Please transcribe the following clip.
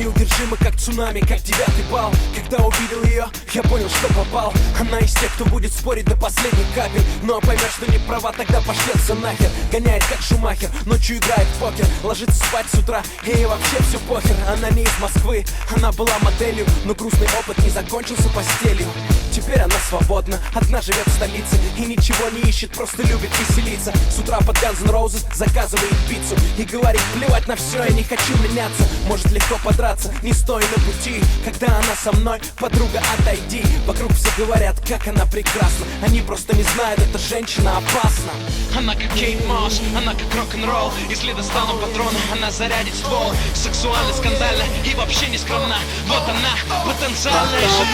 неудержима, как цунами, как 9-й балл. Когда увидел ее, я понял, что попал. Она из тех, кто будет спорить до последних капель, но поймет, что не права, тогда пошлется нахер. Гоняет как Шумахер, ночью играет в покер, ложится спать с утра, ей вообще все похер. Она не из Москвы, она была моделью, но грустный опыт не закончился постелью. Теперь она свободна, одна живет в столице и ничего не ищет, просто любит веселиться. С утра под Guns N' Roses заказывает пиццу и говорит: плевать на все, я не хочу меняться. Может легко подраться, не стой на пути. Когда она со мной, подруга, отойди. Вокруг все говорят, как она прекрасна, они просто не знают, эта женщина опасна. Она как Кейт Мосс, она как рок-н-ролл. Если достану патроны, она зарядит ствол. Сексуально, скандально и вообще не скромна. Вот она, потенциальная жена.